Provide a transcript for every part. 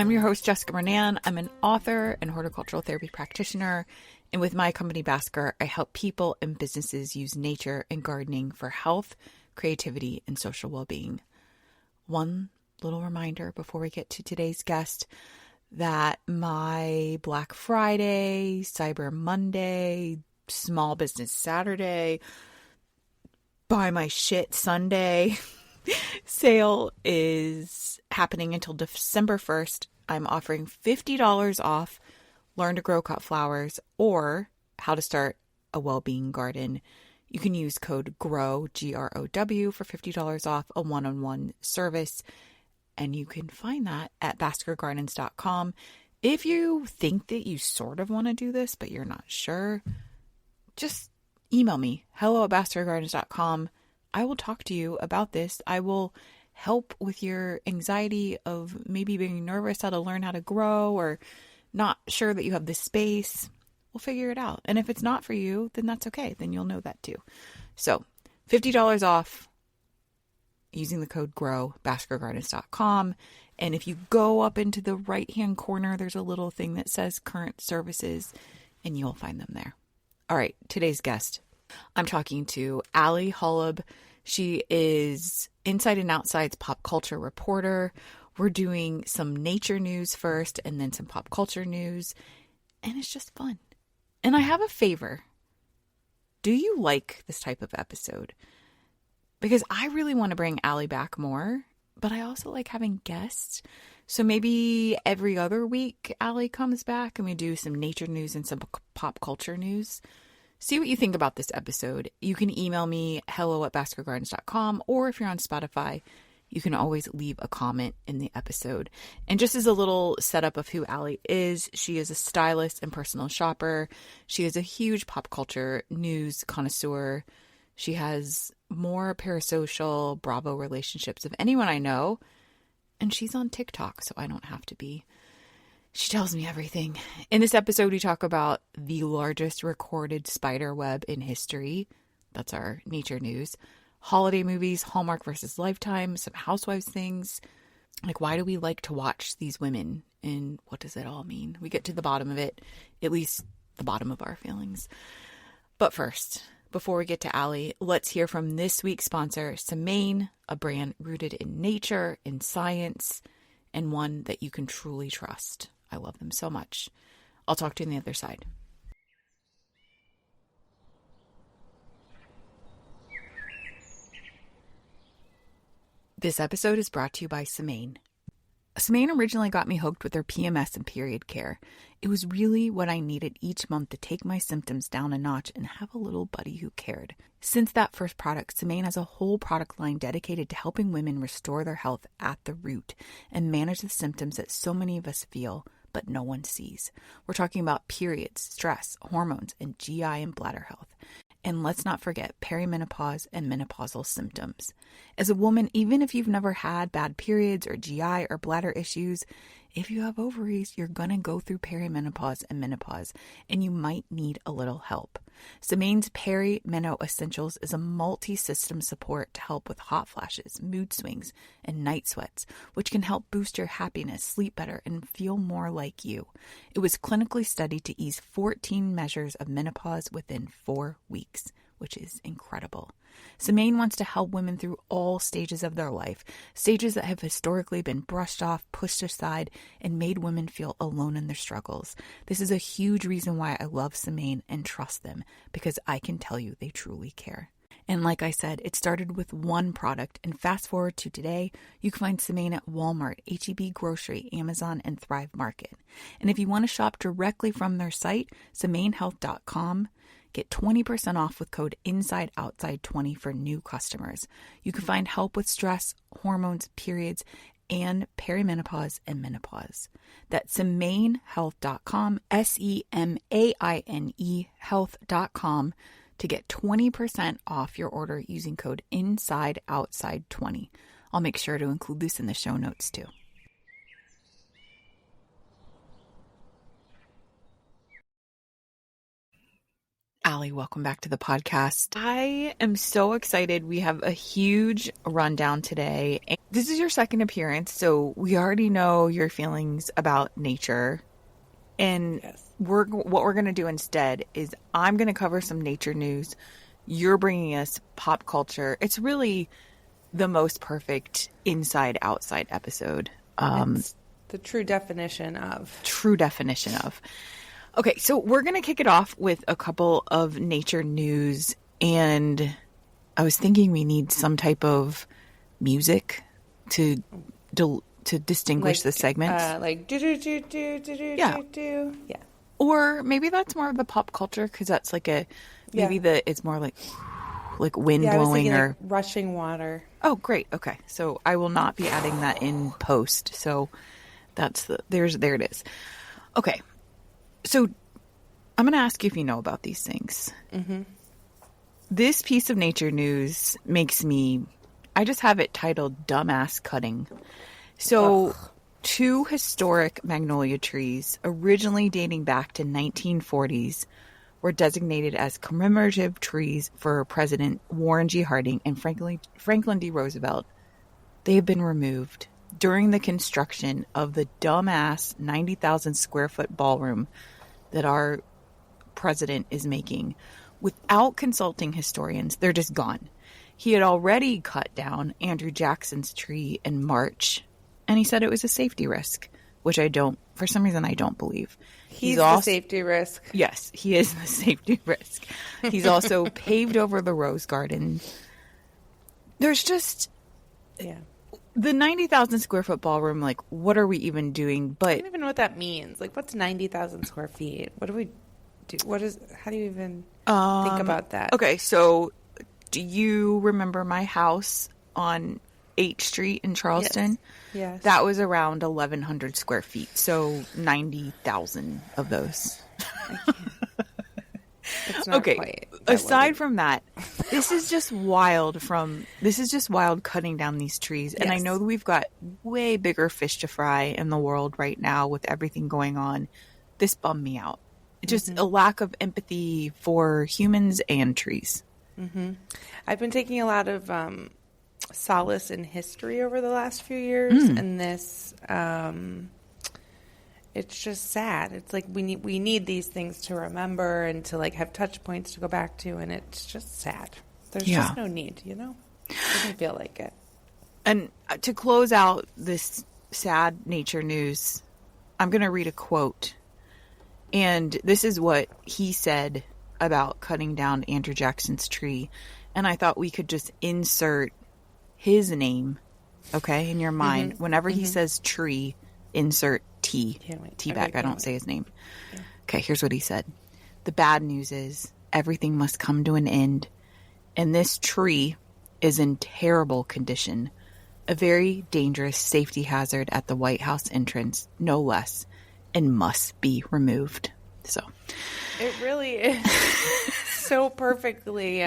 I'm your host, Jessica Renan. I'm an author and horticultural therapy practitioner. And with my company, Basker, I help people and businesses use nature and gardening for health, creativity, and social well-being. One little reminder before we get to today's guest that my Black Friday, Cyber Monday, Small Business Saturday, Buy My Shit Sunday sale is happening until December 1st. I'm offering $50 off Learn to Grow Cut Flowers or How to Start a Wellbeing Garden. You can use code GROW, G-R-O-W, for $50 off a one-on-one service. And you can find that at baskergardens.com. If you think that you sort of want to do this, but you're not sure, just email me, hello@baskergardens.com. I will talk to you about this. I will help with your anxiety of maybe being nervous how to learn how to grow or not sure that you have the space. We'll figure it out. And if it's not for you, then that's okay. Then you'll know that too. So $50 off using the code GROW, baskergardens.com. And if you go up into the right-hand corner, there's a little thing that says current services, and you'll find them there. All right, today's guest. I'm talking to Ali Holub. She is Inside and Outside's pop culture reporter. We're doing some nature news first and then some pop culture news. And it's just fun. And I have a favor. Do you like this type of episode? Because I really want to bring Ali back more, but I also like having guests. So maybe every other week Ali comes back and we do some nature news and some pop culture news. See what you think about this episode. You can email me, hello@baskergardens.com, or if you're on Spotify, you can always leave a comment in the episode. And just as a little setup of who Ali is, she is a stylist and personal shopper. She is a huge pop culture news connoisseur. She has more parasocial Bravo relationships of anyone I know. And she's on TikTok, so I don't have to be. She tells me everything. In this episode, we talk about the largest recorded spider web in history. That's our nature news. Holiday movies, Hallmark versus Lifetime, some Housewives things. Like, why do we like to watch these women? And what does it all mean? We get to the bottom of it, at least the bottom of our feelings. But first, before we get to Ali, let's hear from this week's sponsor, Semaine, a brand rooted in nature, in science, and one that you can truly trust. I love them so much. I'll talk to you on the other side. This episode is brought to you by Semaine. Semaine originally got me hooked with their PMS and period care. It was really what I needed each month to take my symptoms down a notch and have a little buddy who cared. Since that first product, Semaine has a whole product line dedicated to helping women restore their health at the root and manage the symptoms that so many of us feel, but no one sees. We're talking about periods, stress, hormones, and GI and bladder health. And let's not forget perimenopause and menopausal symptoms. As a woman, even if you've never had bad periods or GI or bladder issues, if you have ovaries, you're going to go through perimenopause and menopause, and you might need a little help. Semaine's Peri-Meno Essentials is a multi-system support to help with hot flashes, mood swings, and night sweats, which can help boost your happiness, sleep better, and feel more like you. It was clinically studied to ease 14 measures of menopause within 4 weeks, which is incredible. Semaine wants to help women through all stages of their life, stages that have historically been brushed off, pushed aside, and made women feel alone in their struggles. This is a huge reason why I love Semaine and trust them, because I can tell you they truly care. And like I said, it started with one product, and fast forward to today, you can find Semaine at Walmart, H-E-B Grocery, Amazon, and Thrive Market. And if you want to shop directly from their site, SemaineHealth.com, get 20% off with code INSIDEOUTSIDE20 for new customers. You can find help with stress, hormones, periods, and perimenopause and menopause. That's SemaineHealth.com, SEMAINE health.com to get 20% off your order using code INSIDEOUTSIDE20. I'll make sure to include this in the show notes too. Ali, welcome back to the podcast. I am so excited. We have a huge rundown today. this is your second appearance, so we already know your feelings about nature. And what we're going to do instead is I'm going to cover some nature news. You're bringing us pop culture. It's really the most perfect inside-outside episode. It's the true definition of. Okay, so we're going to kick it off with a couple of nature news. And I was thinking we need some type music to distinguish the segments. Like do. Yeah. Or maybe that's more of the pop culture because that's like it's more like wind blowing I was thinking, or like rushing water. Oh, great. Okay. So I will not be adding that in post. So that's there it is. Okay. So I'm going to ask you if you know about these things. Mm-hmm. This piece of nature news I just have it titled Dumbass Cutting. So 2 historic magnolia trees, originally dating back to 1940s, were designated as commemorative trees for President Warren G. Harding and Franklin D. Roosevelt. They have been removed during the construction of the dumbass 90,000 square foot ballroom that our president is making. Without consulting historians, they're just gone. He had already cut down Andrew Jackson's tree in March, and he said it was a safety risk, which for some reason, I don't believe. He's the safety risk. Yes, he is the safety risk. He's also paved over the rose garden. There's just... Yeah. The 90,000 square foot ballroom, like, what are we even doing? But I don't even know what that means. Like, what's 90,000 square feet? What do we do? How do you even think about that? Okay, so do you remember my house on 8th Street in Charleston? Yes. That was around 1,100 square feet. So 90,000 of those. It's not okay. Quite Aside from that, this is just wild cutting down these trees. And I know that we've got way bigger fish to fry in the world right now with everything going on. This bummed me out. Just a lack of empathy for humans and trees. Mm-hmm. I've been taking a lot of solace in history over the last few years, and this it's just sad. It's like we need these things to remember and to like have touch points to go back to, and it's just sad. There's just no need, It doesn't feel like it. And to close out this sad nature news, I'm going to read a quote. And this is what he said about cutting down Andrew Jackson's tree. And I thought we could just insert his name, okay, in your mind. Whenever he says tree, insert T. Teabag. I don't say his name. Yeah. Okay, here's what he said. The bad news is everything must come to an end. And this tree is in terrible condition. A very dangerous safety hazard at the White House entrance, no less, and must be removed. So it really is so perfectly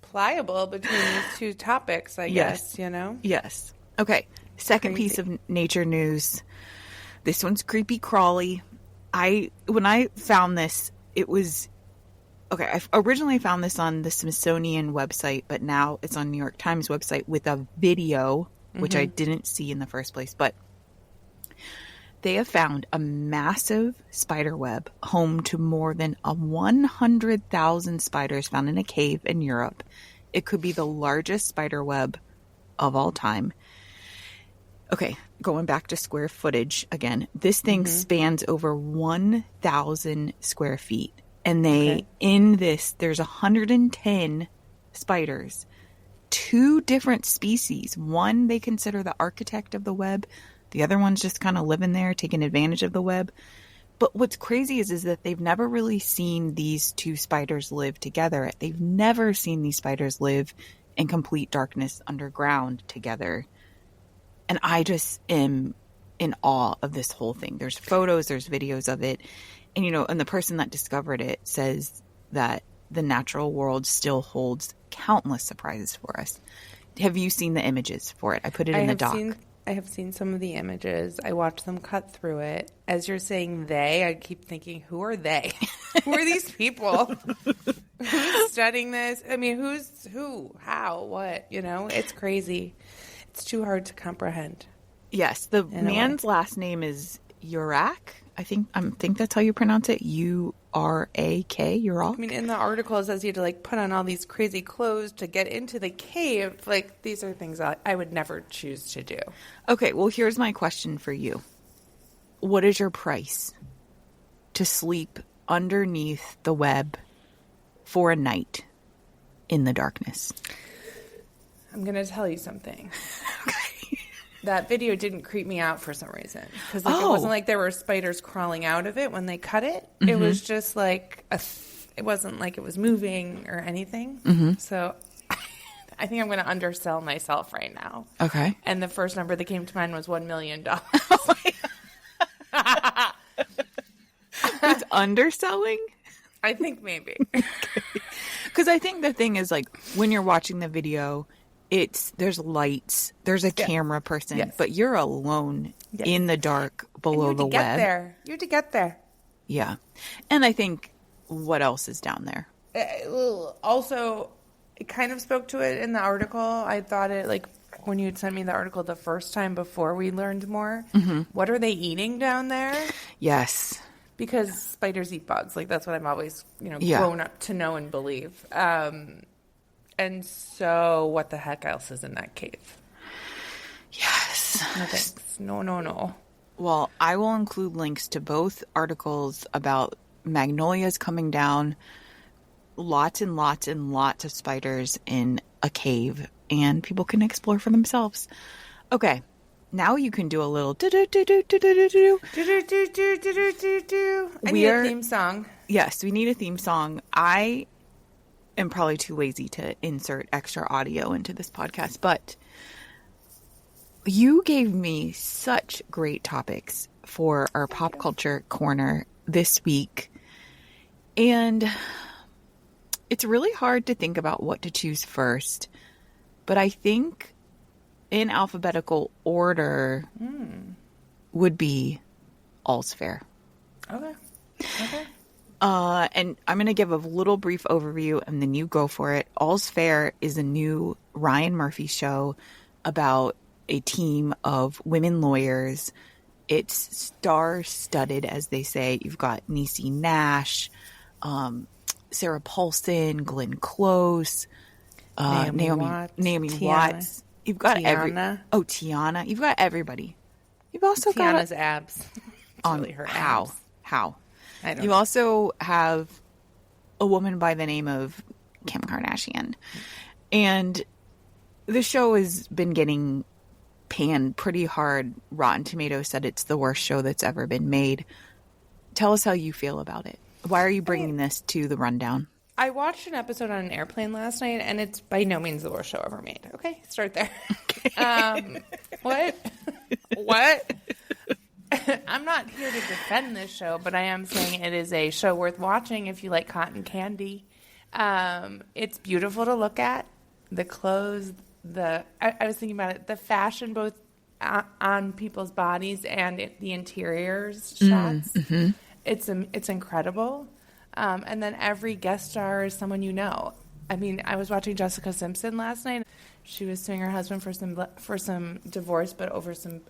pliable between these two topics, I guess, Yes. Okay. Second piece of nature news. This one's creepy crawly. When I found this, it was okay. I originally found this on the Smithsonian website, but now it's on New York Times website with a video, which I didn't see in the first place. But they have found a massive spider web home to more than 100,000 spiders found in a cave in Europe. It could be the largest spider web of all time. Okay, going back to square footage again. This thing spans over 1,000 square feet. And there's 110 spiders. 2 different species. One, they consider the architect of the web. The other one's just kind of living there, taking advantage of the web. But what's crazy is that they've never really seen these 2 spiders live together. They've never seen these spiders live in complete darkness underground together. And I just am in awe of this whole thing. There's photos, there's videos of it. And, and the person that discovered it says that the natural world still holds countless surprises for us. Have you seen the images for it? I put it in the doc. I have seen some of the images. I watched them cut through it. As you're saying they, I keep thinking, who are they? Who are these people? Who's studying this? I mean, who? How? What? It's crazy. It's too hard to comprehend. Yes, the man's last name is Urak. I think that's how you pronounce it. Urak, Urak. I mean, in the article it says you had to like put on all these crazy clothes to get into the cave. Like, these are things I would never choose to do. Okay, well, here's my question for you. What is your price to sleep underneath the web for a night in the darkness? I'm going to tell you something. Okay. That video didn't creep me out for some reason. Because it wasn't like there were spiders crawling out of it when they cut it. Mm-hmm. It was just like, it wasn't like it was moving or anything. Mm-hmm. So I think I'm going to undersell myself right now. Okay. And the first number that came to mind was $1 million. It's underselling? I think maybe. Because I think the thing is, like, when you're watching the video, there's lights, there's a camera person, but you're alone in the dark below the web. You have to get there. Yeah. And I think, what else is down there? Also, it kind of spoke to it in the article. I thought it, like, when you had sent me the article the first time before we learned more, what are they eating down there? Yes. Because spiders eat bugs. Like, that's what I'm always, grown up to know and believe. And so what the heck else is in that cave? Yes. No thanks. No. Well, I will include links to both articles about magnolias coming down, lots and lots and lots of spiders in a cave, and people can explore for themselves. Okay. Now you can do a little do-do-do-do-do-do-do-do. I need a theme song. Yes, we need a theme song. I am probably too lazy to insert extra audio into this podcast, but you gave me such great topics for our pop culture corner this week. And it's really hard to think about what to choose first, but I think in alphabetical order would be All's Fair. Okay. And I'm going to give a little brief overview and then you go for it. All's Fair is a new Ryan Murphy show about a team of women lawyers. It's star-studded, as they say. You've got Niecy Nash, Sarah Paulson, Glenn Close, Naomi Watts. You've got Tiana. You've got everybody. You've also got Tiana's abs. It's really her abs. How? I don't you know. also have a woman by the name of Kim Kardashian. And the show has been getting panned pretty hard. Rotten Tomatoes said it's the worst show that's ever been made. Tell us how you feel about it. Why are you bringing this to the rundown? I watched an episode on an airplane last night, and it's by no means the worst show ever made. Okay, start there. Okay. What? I'm not here to defend this show, but I am saying it is a show worth watching if you like cotton candy. It's beautiful to look at. The clothes, I was thinking about it, the fashion both on people's bodies and the interiors shots. Mm-hmm. It's incredible. And then every guest star is someone you know. I mean, I was watching Jessica Simpson last night. She was suing her husband for some divorce, but over some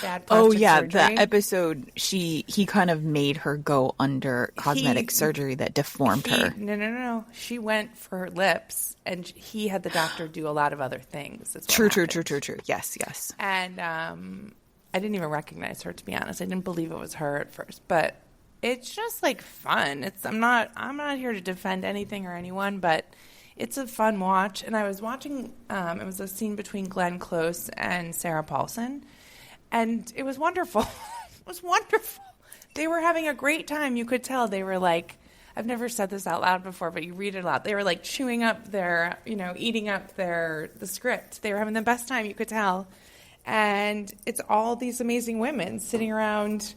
bad plastic surgery. The episode he kind of made her go under cosmetic surgery that deformed her. No. She went for her lips, and he had the doctor do a lot of other things. True. Yes. And I didn't even recognize her, to be honest. I didn't believe it was her at first, but it's just like fun. I'm not here to defend anything or anyone, but it's a fun watch. And I was watching, it was a scene between Glenn Close and Sarah Paulson, and it was wonderful. It was wonderful. They were having a great time. You could tell they were like, I've never said this out loud before, but you read it out. They were like chewing up eating up the script. They were having the best time, you could tell. And it's all these amazing women sitting around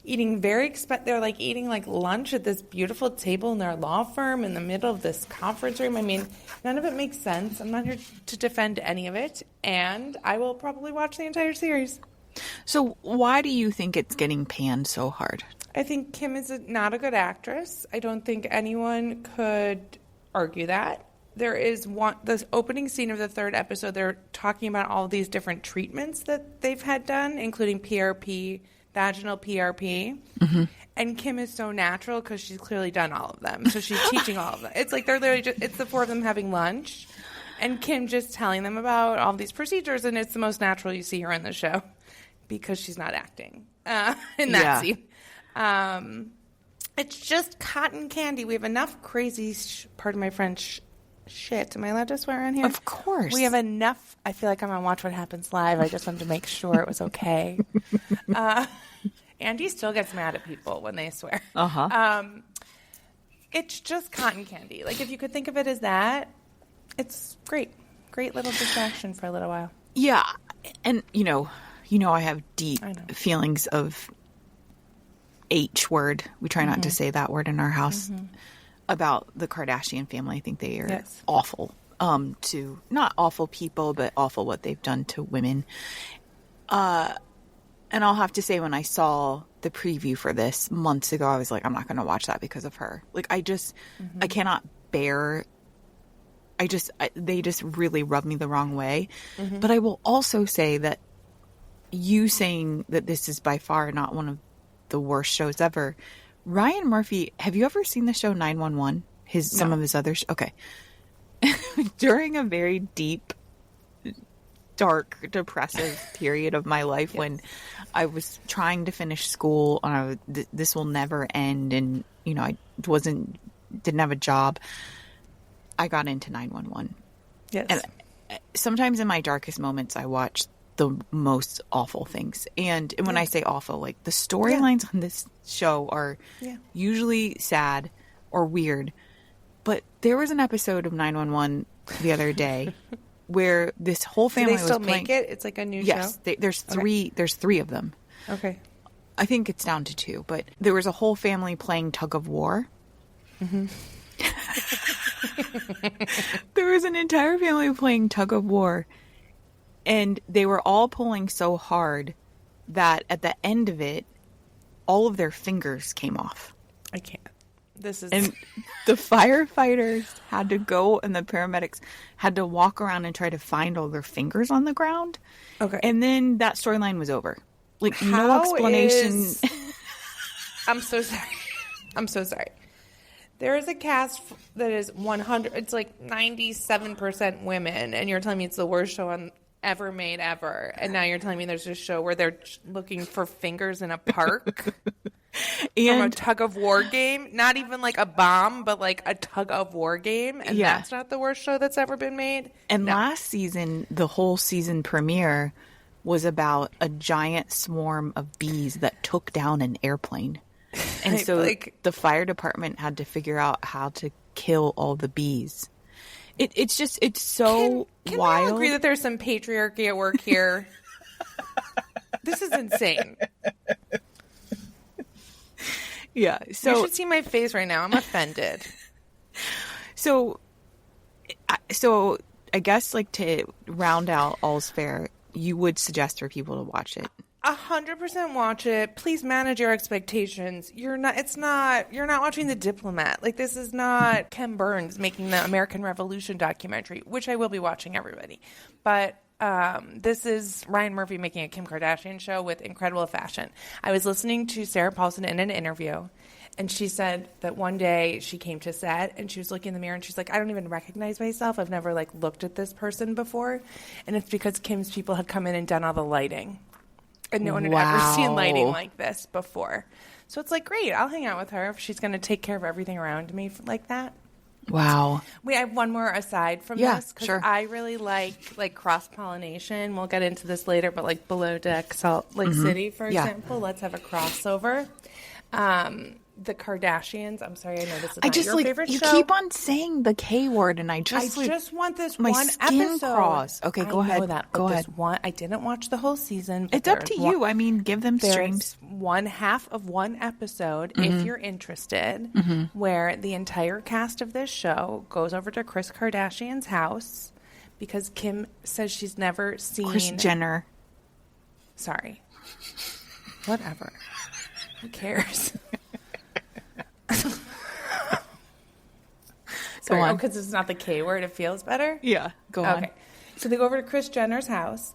eating they're like eating like lunch at this beautiful table in their law firm in the middle of this conference room. I mean, none of it makes sense. I'm not here to defend any of it, and I will probably watch the entire series. So why do you think it's getting panned so hard? I think Kim is not a good actress. I don't think anyone could argue that. there is the opening scene of the third episode. They're talking about all these different treatments that they've had done, including PRP, vaginal PRP. Mm-hmm. And Kim is so natural because she's clearly done all of them. So she's teaching all of them. It's like they're literally just, it's the four of them having lunch. And Kim just telling them about all these procedures. And it's the most natural you see her in the show because she's not acting in that scene. It's just cotton candy. We have enough crazy, pardon my French, shit. Am I allowed to swear on here? Of course. We have enough. I feel like I'm on Watch What Happens Live. I just wanted to make sure it was okay. Andy still gets mad at people when they swear. It's just cotton candy. Like, if you could think of it as that, it's great. Great little distraction for a little while. Yeah. And, I have deep feelings of H word. We try not to say that word in our house about the Kardashian family. I think they are awful to, not awful people, but awful what they've done to women. And I'll have to say, when I saw the preview for this months ago, I was like, I'm not going to watch that because of her. Like, I cannot bear, they just really rub me the wrong way. But I will also say that you saying that this is by far not one of the worst shows ever. Ryan Murphy, have you ever seen the show 911? Some of his other okay. During a very deep, dark, depressive period of my life when I was trying to finish school and this will never end, and I didn't have a job, I got into 911. Yes. And sometimes in my darkest moments I watch the most awful things, and when I say awful, like, the storylines on this show are usually sad or weird, but there was an episode of 911 the other day where this whole family was playing. Do they still make it? It's like a new show? Yes. There's three of them. Okay. I think it's down to 2, but there was a whole family playing tug of war. There was an entire family playing tug of war, and they were all pulling so hard that at the end of it, all of their fingers came off. I can't. And the firefighters had to go, and the paramedics had to walk around and try to find all their fingers on the ground. Okay. And then that storyline was over. Like, no explanation. I'm so sorry. There is a cast that is 100. It's like 97% women, and you're telling me it's the worst show ever made ever. And now you're telling me there's a show where they're looking for fingers in a park. And from a tug of war game, not even like a bomb, but like a tug of war game, and that's not the worst show that's ever been made. And last season, the whole season premiere was about a giant swarm of bees that took down an airplane, and so the fire department had to figure out how to kill all the bees. It's so can wild. We all agree that there's some patriarchy at work here? This is insane. Yeah, so you should see my face right now. I'm offended. So I guess, like, to round out All's Fair, you would suggest for people to watch it. 100% watch it. Please manage your expectations. You're not watching The Diplomat. Like, this is not Ken Burns making the American Revolution documentary, which I will be watching, everybody. But this is Ryan Murphy making a Kim Kardashian show with incredible fashion. I was listening to Sarah Paulson in an interview, and she said that one day she came to set and she was looking in the mirror and she's like, I don't even recognize myself. I've never looked at this person before. And it's because Kim's people had come in and done all the lighting. And no one had ever seen lighting like this before. So it's great. I'll hang out with her if she's going to take care of everything around me like that. Wow. We have one more aside from this, because I really like cross-pollination. We'll get into this later, but Below Deck Salt Lake City, for example, let's have a crossover. The Kardashians. I'm sorry, I know this is not your favorite show. You keep on saying the K word, and I just want this my one skin episode. Craws. Okay, go ahead. Go ahead. I didn't watch the whole season. It's up to you. I mean, give them streams. One half of one episode, if you're interested, where the entire cast of this show goes over to Kris Kardashian's house because Kim says she's never seen Kris Jenner. Sorry. Whatever. Who cares? sorry. on. Oh, because it's not the K word. It feels better? Yeah, go on. Okay. So they go over to Kris Jenner's house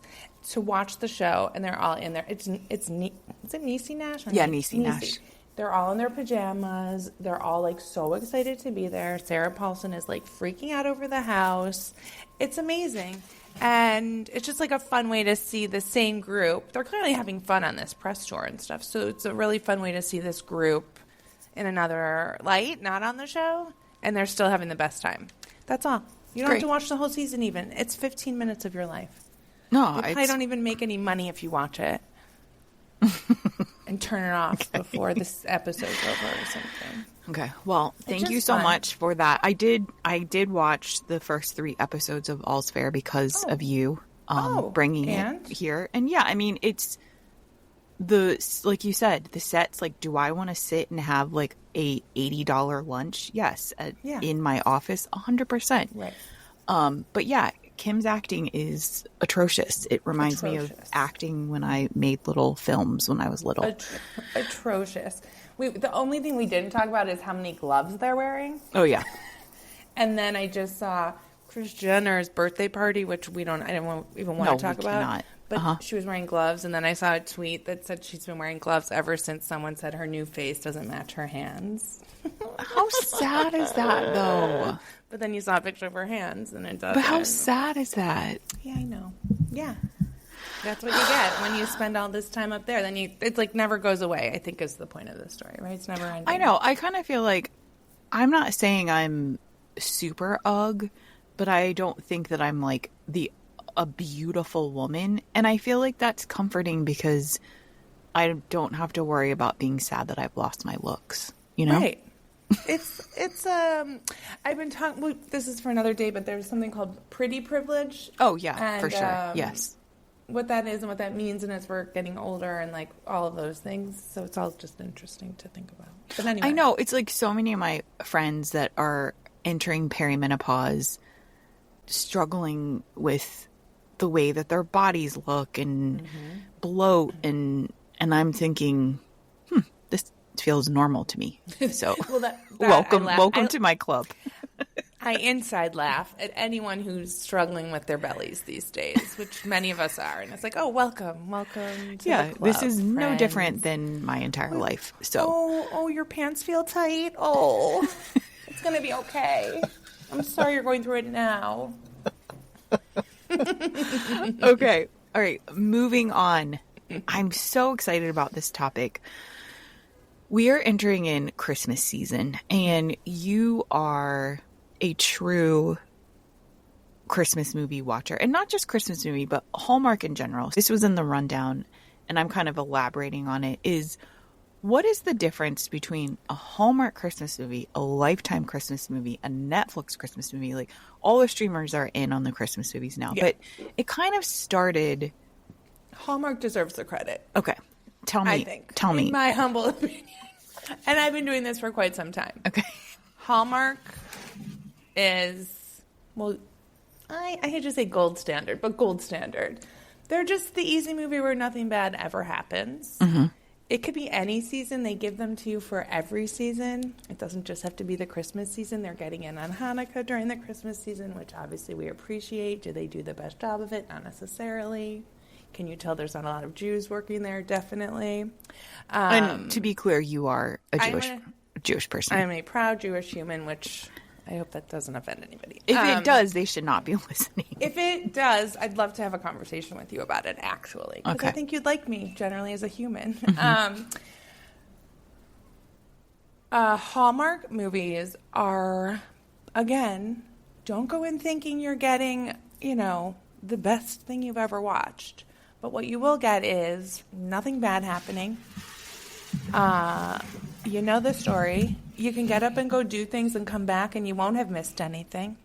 to watch the show, and they're all in there. Is it Niecy Nash? Yeah, Niecy Nash. They're all in their pajamas. They're all, like, so excited to be there. Sarah Paulson is, like, freaking out over the house. It's amazing. And it's just, like, a fun way to see the same group. They're clearly having fun on this press tour and stuff. So it's a really fun way to see this group in another light, not on the show. And they're still having the best time. That's all. You don't have to watch the whole season even. It's 15 minutes of your life. No, you probably don't even make any money if you watch it. And turn it off before this episode's over or something. Okay. Well, thank you so much for that. I did watch the first 3 episodes of All's Fair because of you bringing it here. And yeah, I mean, it's like you said, the sets, like, do I want to sit and have like a $80 lunch? Yes. In my office, 100%. Right. But yeah, Kim's acting is atrocious. It reminds me of acting when I made little films when I was little. Atrocious. The only thing we didn't talk about is how many gloves they're wearing. Oh, yeah. And then I just saw Kris Jenner's birthday party, which I don't even want to talk about. But she was wearing gloves, and then I saw a tweet that said she's been wearing gloves ever since someone said her new face doesn't match her hands. How sad is that, though? But then you saw a picture of her hands, and it doesn't. But how sad is that? Yeah, I know. Yeah. That's what you get when you spend all this time up there. Then it's like never goes away, I think is the point of the story, right? It's never ending. I know. I kind of feel like I'm not saying I'm super ugh, but I don't think that I'm like a beautiful woman. And I feel like that's comforting because I don't have to worry about being sad that I've lost my looks, you know? Right. It's I've been talking, well, this is for another day, but there's something called pretty privilege. Oh yeah, for sure. Yes. What that is and what that means, and as we're getting older and like all of those things. So it's all just interesting to think about. But anyway. I know, it's like so many of my friends that are entering perimenopause struggling with the way that their bodies look and bloat and I'm thinking, this feels normal to me. So welcome to my club. I inside laugh at anyone who's struggling with their bellies these days, which many of us are. And it's like, oh, welcome to the club, this is friends. no different than my entire life. So, oh, your pants feel tight. Oh, it's gonna be okay. I'm sorry you're going through it now. Okay, all right. Moving on. I'm so excited about this topic. We are entering in Christmas season, and you are a true Christmas movie watcher, and not just Christmas movie, but Hallmark in general. This was in the rundown, and I'm kind of elaborating on it, is what is the difference between a Hallmark Christmas movie, a Lifetime Christmas movie, a Netflix Christmas movie? Like, all the streamers are in on the Christmas movies now, but it kind of started... Hallmark deserves the credit. Okay. Tell me. In my humble opinion. And I've been doing this for quite some time. Okay. Hallmark is, well, I hate to say gold standard, but gold standard. They're just the easy movie where nothing bad ever happens. Mm-hmm. It could be any season. They give them to you for every season. It doesn't just have to be the Christmas season. They're getting in on Hanukkah during the Christmas season, which obviously we appreciate. Do they do the best job of it? Not necessarily. Can you tell there's not a lot of Jews working there? Definitely. And to be clear, you are a Jewish person. I'm a proud Jewish human, which I hope that doesn't offend anybody. If it does, they should not be listening. If it does, I'd love to have a conversation with you about it, actually. Because I think you'd like me, generally, as a human. Hallmark movies are, again, don't go in thinking you're getting, the best thing you've ever watched. But what you will get is nothing bad happening. You know the story. You can get up and go do things and come back and you won't have missed anything.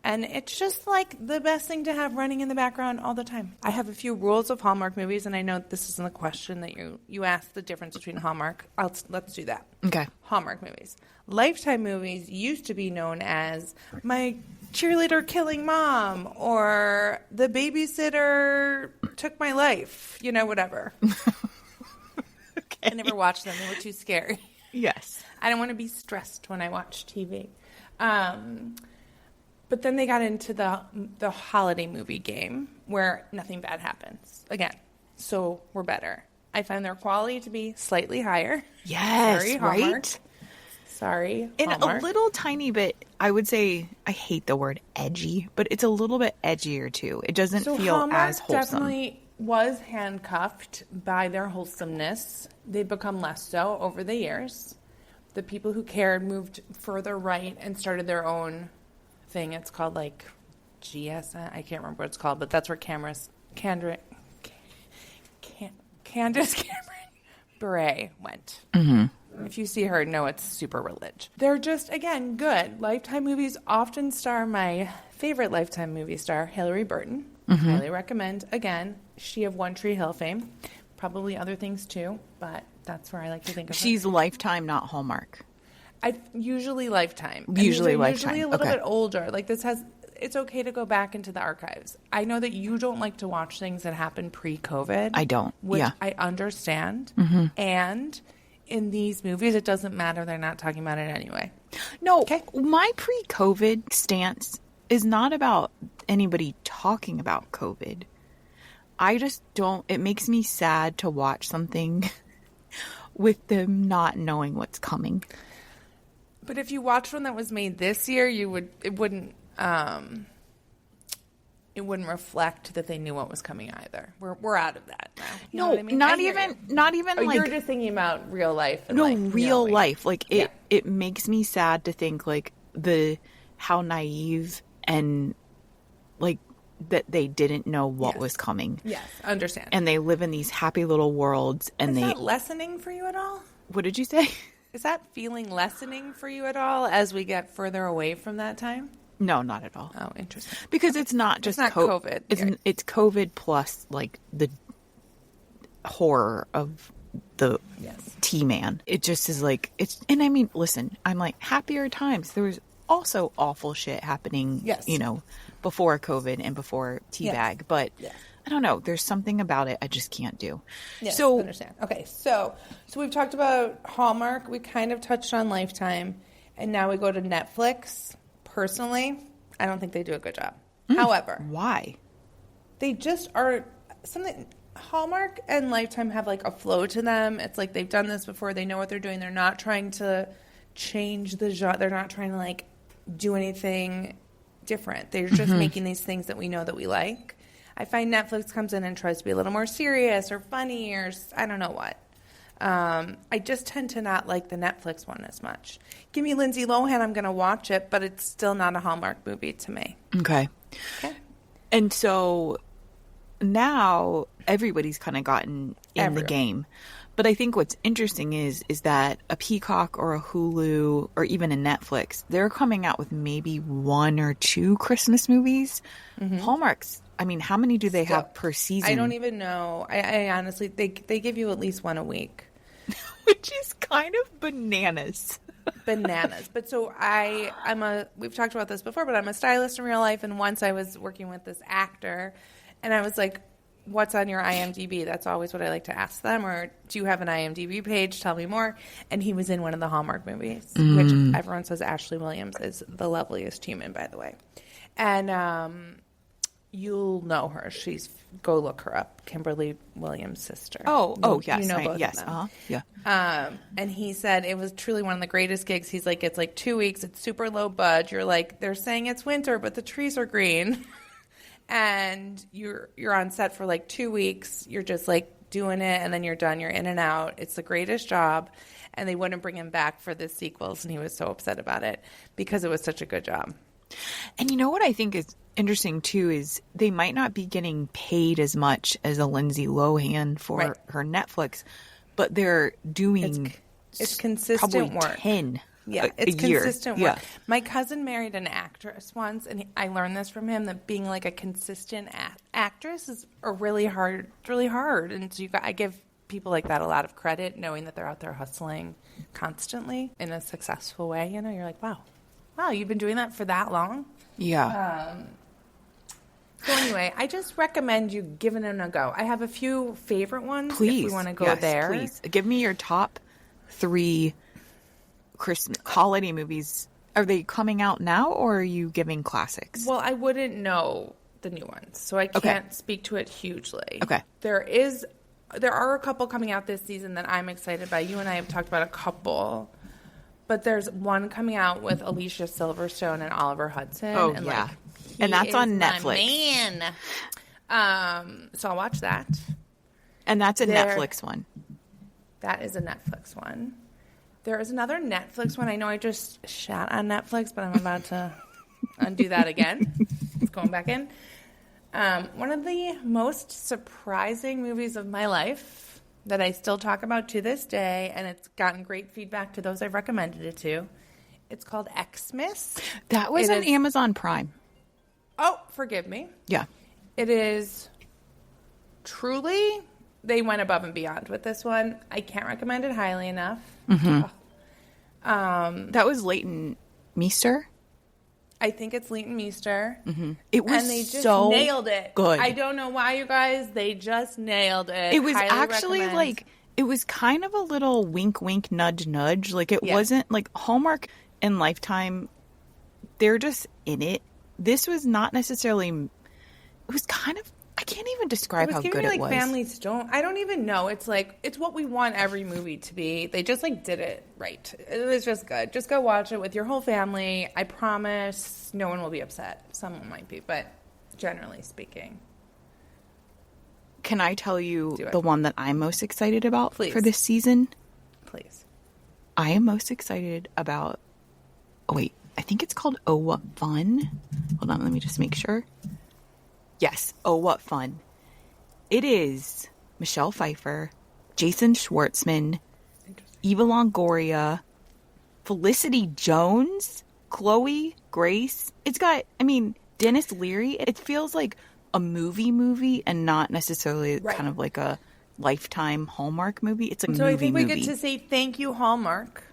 And it's just like the best thing to have running in the background all the time. I have a few rules of Hallmark movies, and I know this isn't a question that you asked the difference between Hallmark. Let's do that. Okay. Hallmark movies. Lifetime movies used to be known as My Cheerleader Killing Mom or The Babysitter Took My Life, whatever. Okay. I never watched them. They were too scary. Yes. I don't want to be stressed when I watch TV. But then they got into the holiday movie game where nothing bad happens. Again, so we're better. I find their quality to be slightly higher. Yes, Sorry, Hallmark. right? Sorry, And Hallmark. a little tiny bit, I would say, I hate the word edgy, but it's a little bit edgier too. It doesn't feel Hallmark as wholesome. definitely was handcuffed by their wholesomeness. They've become less so over the years. The people who cared moved further right and started their own thing. It's called like GSN. I can't remember what it's called, but that's where Candace Cameron Bure went. Mm-hmm. If you see her, know it's super religious. They're just, again, good. Lifetime movies often star my favorite Lifetime movie star, Hilary Burton. Mm-hmm. Highly recommend. Again, she of One Tree Hill fame. Probably other things too, but that's where I like to think of her. She's Lifetime, not Hallmark. Usually Lifetime. Usually Lifetime. Usually a little bit older. Like it's okay to go back into the archives. I know that you don't like to watch things that happened pre-COVID. I don't. Which yeah. I understand. Mm-hmm. And in these movies, it doesn't matter. They're not talking about it anyway. No, Okay. My pre-COVID stance is not about anybody talking about COVID. I just don't. It makes me sad to watch something with them not knowing what's coming. But if you watched one that was made this year, it wouldn't reflect that they knew what was coming either. We're out of that now. You know what I mean? not even Oh, like you're just thinking about real life. And real life. Like Yeah. it makes me sad to think like how naive and like that they didn't know what Yes. was coming. Yes, understand. And they live in these happy little worlds. And Is that lessening for you at all? What did you say? Is that feeling lessening for you at all as we get further away from that time? No, not at all. Oh, interesting. Because it's not just not COVID. It's COVID plus like the horror of the T-Man. It just is like and I mean, listen, I'm like happier times. There was also awful shit happening, before COVID and before Teabag, but I don't know. There's something about it I just can't do. Yes, so understand. Okay, so we've talked about Hallmark. We kind of touched on Lifetime, and now we go to Netflix. Personally, I don't think they do a good job. However, why? they just are something. Hallmark and Lifetime have like a flow to them. It's like they've done this before. They know what they're doing. They're not trying to change the genre. They're not trying to like do anything different. They're just making these things that we know that we like. I find Netflix comes in and tries to be a little more serious or funny or I don't know what. I just tend to not like the Netflix one as much. Give me Lindsay Lohan, I'm going to watch it, but it's still not a Hallmark movie to me. Okay. And so now everybody's kind of gotten in the game. But I think what's interesting is that a Peacock or a Hulu or even a Netflix, they're coming out with maybe 1 or 2 Christmas movies. Hallmark's, I mean, how many do they have per season? I don't even know. I honestly, they give you at least one a week. Which is kind of bananas. Bananas. But so we've talked about this before, but I'm a stylist in real life. And once I was working with this actor and I was like, what's on your IMDb? That's always what I like to ask them. Or do you have an IMDb page? Tell me more. And he was in one of the Hallmark movies, which everyone says Ashley Williams is the loveliest human, by the way. And you'll know her. Go look her up. Kimberly Williams' sister. Yes. You know right, both yes. of them. Yeah. And he said it was truly one of the greatest gigs. He's like, it's like 2 weeks. It's super low budget. You're like, they're saying it's winter, but the trees are green. And you're on set for like 2 weeks. You're just like doing it, and then you're done. You're in and out. It's the greatest job. And they wouldn't bring him back for the sequels, and he was so upset about it because it was such a good job. And you know what I think is interesting too is they might not be getting paid as much as a Lindsay Lohan for her Netflix, but they're doing it's consistent probably work. 10 it's a year. Consistent work. My cousin married an actress once, and I learned this from him, that being like a consistent actress is really hard. And so I give people like that a lot of credit, knowing that they're out there hustling constantly in a successful way. You know, you're like, wow, you've been doing that for that long? Yeah. So anyway, I just recommend you giving them a go. I have a few favorite ones. Please. If we want to go there. Please. Give me your top 3 Christmas holiday movies Are they coming out now, or are you giving classics? Well, I wouldn't know the new ones, so I can't speak to it hugely. Okay. There are a couple coming out this season that I'm excited by. You and I have talked about a couple, but there's one coming out with Alicia Silverstone and Oliver Hudson. Oh, and yeah. And that's on Netflix. Man. So I'll watch that. And that's a Netflix one. That is a Netflix one. There is another Netflix one. I know I just shat on Netflix, but I'm about to undo that again. It's going back in. One of the most surprising movies of my life that I still talk about to this day, and it's gotten great feedback to those I've recommended it to. It's called Xmas. That was on Amazon Prime. Oh, forgive me. Yeah. It is truly, they went above and beyond with this one. I can't recommend it highly enough. Mm-hmm. That was Leighton Meester. I think it's Leighton Meester. Mm-hmm. It was and they just so nailed it. Good. I don't know why, you guys. They just nailed it. It was Highly actually recommend. like, it was kind of a little wink, wink, nudge, nudge. Like, it wasn't like Hallmark and Lifetime, they're just in it. This was not necessarily, it was kind of, I can't even describe how good it was. Family Stone. I don't even know. It's like, it's what we want every movie to be. They just like did it right. It was just good. Just go watch it with your whole family. I promise no one will be upset. Someone might be, but generally speaking. Can I tell you the one that I'm most excited about Please. for this season? Please. I am most excited about, I think it's called Oh What Fun. Hold on, let me just make sure. Yes, Oh What Fun. It is Michelle Pfeiffer, Jason Schwartzman, Eva Longoria, Felicity Jones, Chloe Grace. It's got, Dennis Leary. It feels like a movie and not necessarily kind of like a Lifetime Hallmark movie. It's a movie. So I think we get to say thank you, Hallmark,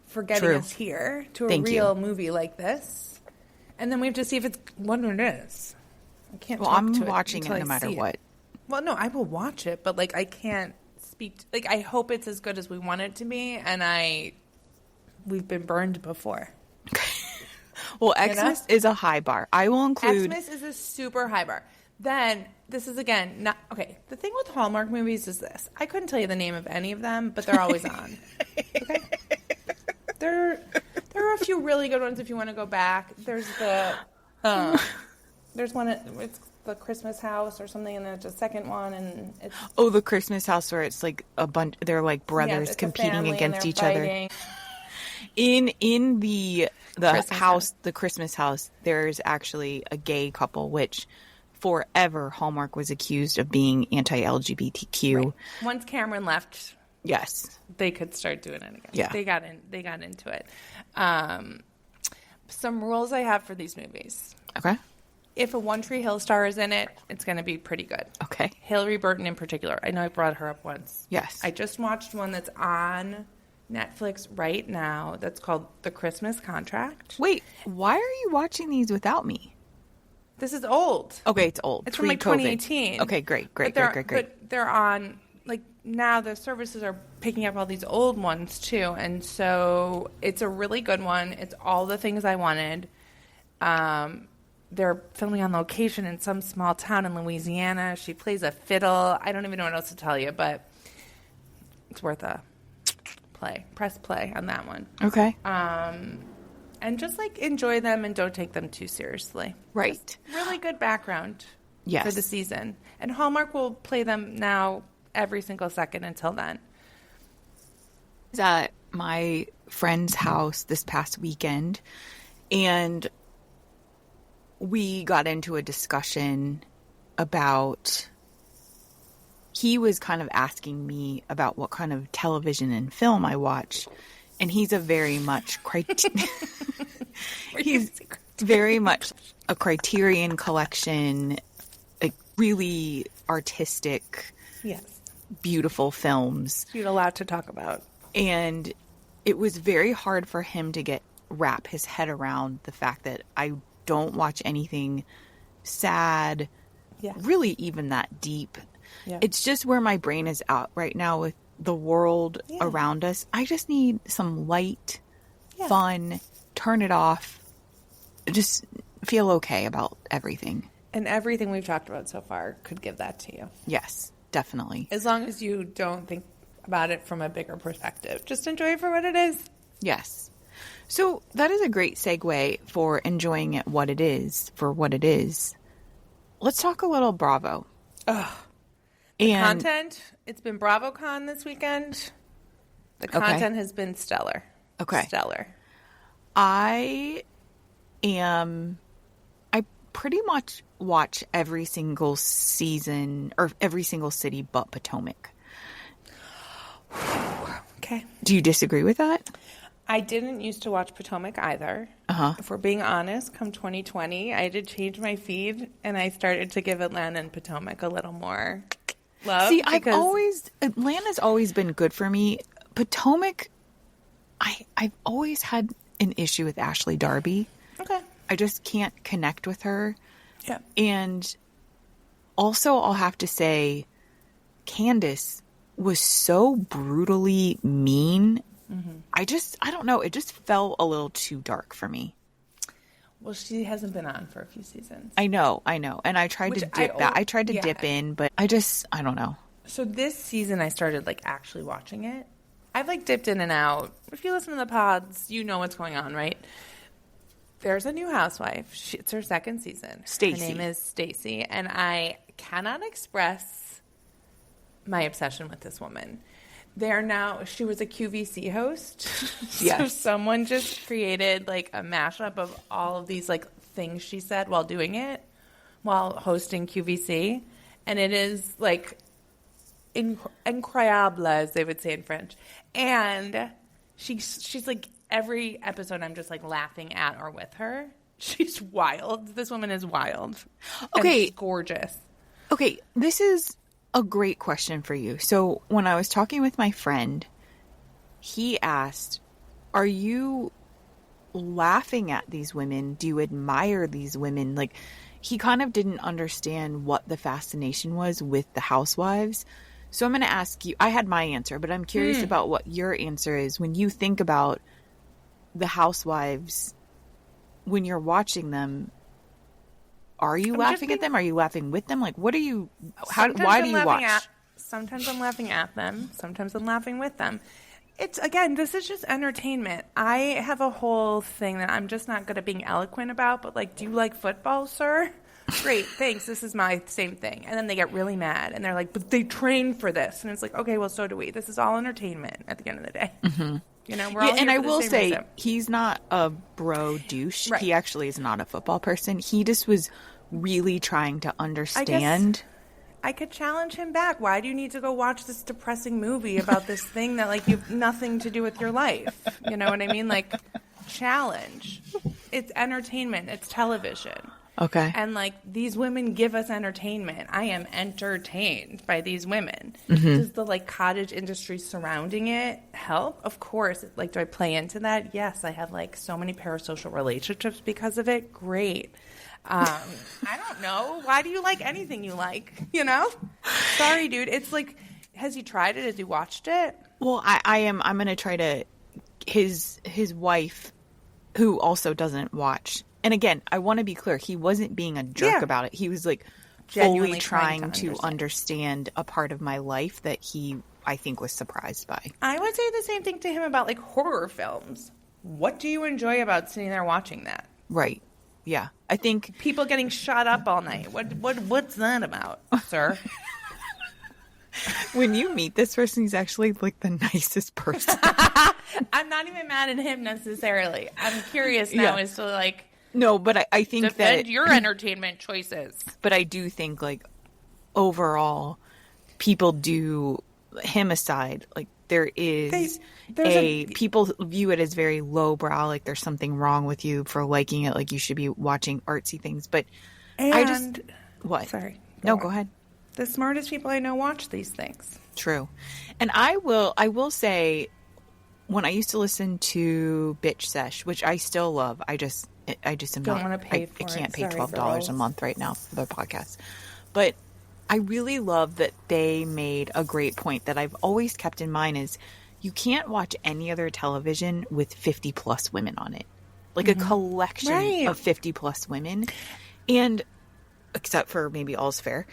for getting us here to a real movie like this. And then we have to see if it's what it is. I can't talk I'm to it watching it no I matter what. It. Well, no, I will watch it, but I can't speak. I hope it's as good as we want it to be, and we've been burned before. Well, Xmas is a high bar. I will include. Xmas is a super high bar. Then this is again not okay. The thing with Hallmark movies is this: I couldn't tell you the name of any of them, but they're always on. Okay, there are a few really good ones if you want to go back. There's there's one. It's the Christmas House or something, and there's a second one, and it's the Christmas House where it's like a bunch. They're like brothers competing against each other. In the house, the Christmas House, there's actually a gay couple, which forever Hallmark was accused of being anti-LGBTQ. Right. Once Cameron left, yes, they could start doing it again. Yeah, they got into it. Some rules I have for these movies. Okay. If a One Tree Hill star is in it, it's going to be pretty good. Okay. Hillary Burton in particular. I know I brought her up once. Yes. I just watched one that's on Netflix right now that's called The Christmas Contract. Wait, why are you watching these without me? This is old. Okay, it's old. It's from 2018. Okay, great. But they're on, now the services are picking up all these old ones too. And so it's a really good one. It's all the things I wanted. They're filming on location in some small town in Louisiana. She plays a fiddle. I don't even know what else to tell you, but it's worth a play. Press play on that one. Okay. And just enjoy them and don't take them too seriously. Right. Just really good background for the season. And Hallmark will play them now every single second until then. I was at my friend's house this past weekend, and we got into a discussion about, he was kind of asking me about what kind of television and film I watch. And he's a very much he's very much a Criterion Collection, really artistic, beautiful films. You're allowed to talk about. And it was very hard for him to wrap his head around the fact that I don't watch anything sad, really even that deep. Yeah. It's just where my brain is out right now with the world around us. I just need some light, fun, turn it off, just feel okay about everything. And everything we've talked about so far could give that to you. Yes, definitely. As long as you don't think about it from a bigger perspective. Just enjoy it for what it is. Yes. So that is a great segue for enjoying it what it is, for what it is. Let's talk a little Bravo. Ugh. The content, it's been BravoCon this weekend. The content has been stellar. Okay. Stellar. I pretty much watch every single season or every single city but Potomac. Okay. Do you disagree with that? I didn't used to watch Potomac either. If we're being honest, come 2020, I did change my feed and I started to give Atlanta and Potomac a little more love. See, Atlanta's always been good for me. Potomac, I've always had an issue with Ashley Darby. Okay. I just can't connect with her. Yeah. And also, I'll have to say, Candace was so brutally mean. Mm-hmm. I don't know. It just felt a little too dark for me. Well, she hasn't been on for a few seasons. I know. And I tried to dip that. I tried to dip in, but I don't know. So this season, I started like actually watching it. I've like dipped in and out. If you listen to the pods, you know what's going on, right? There's a new housewife. It's her second season. Stacey. Her name is Stacey, and I cannot express my obsession with this woman. She was a QVC host. Yes. So someone just created like a mashup of all of these like things she said while doing it, while hosting QVC. And it is like incroyable, as they would say in French. And she's like, every episode I'm just like laughing at or with her. She's wild. This woman is wild. Okay. And she's gorgeous. Okay, this is a great question for you. So when I was talking with my friend, he asked, are you laughing at these women? Do you admire these women? Like, he kind of didn't understand what the fascination was with the housewives. So I'm going to ask you, I had my answer, but I'm curious about what your answer is when you think about the housewives, when you're watching them. Are you laughing at them? Are you laughing with them? Like, what are you, why do you watch? Sometimes I'm laughing at them. Sometimes I'm laughing with them. This is just entertainment. I have a whole thing that I'm just not good at being eloquent about, but like, do you like football, sir? Great, thanks. This is my same thing. And then they get really mad and they're like, but they train for this. And it's like, okay, well, so do we. This is all entertainment at the end of the day. Mm-hmm. You know, we're all here and for I the will same say, reason. he's not a bro douche. Right. He actually is not a football person. He just was really trying to understand. I could challenge him back. Why do you need to go watch this depressing movie about this thing that like you have nothing to do with your life? You know what I mean? Like, challenge. It's entertainment. It's television. Okay. And like, these women give us entertainment. I am entertained by these women. Mm-hmm. Does the like cottage industry surrounding it help? Of course. Like, do I play into that? Yes. I have like so many parasocial relationships because of it. Great. I don't know. Why do you like anything you like? You know? Sorry, dude. It's like, has he tried it? Has he watched it? Well, I'm going to try to, his wife, who also doesn't watch. And again, I want to be clear. He wasn't being a jerk about it. He was like Genuinely fully trying to understand a part of my life that he, I think, was surprised by. I would say the same thing to him about like horror films. What do you enjoy about sitting there watching that? Right. Yeah. I think people getting shot up all night. What's that about, sir? When you meet this person, he's actually like the nicest person. I'm not even mad at him necessarily. I'm curious now as to like. No, but I think defend that your entertainment choices. But I do think like overall, people do, him aside, like there is people view it as very lowbrow, like there's something wrong with you for liking it, like you should be watching artsy things. But what? Sorry. Go ahead. The smartest people I know watch these things. True. And I will say, when I used to listen to Bitch Sesh, which I still love, I just am don't not. Want to pay for I can't it. pay Sorry, $12 a month right now for their podcast. But I really love that they made a great point that I've always kept in mind is you can't watch any other television with 50 plus women on it. like a collection Right. of 50 plus women, and except for maybe All's Fair,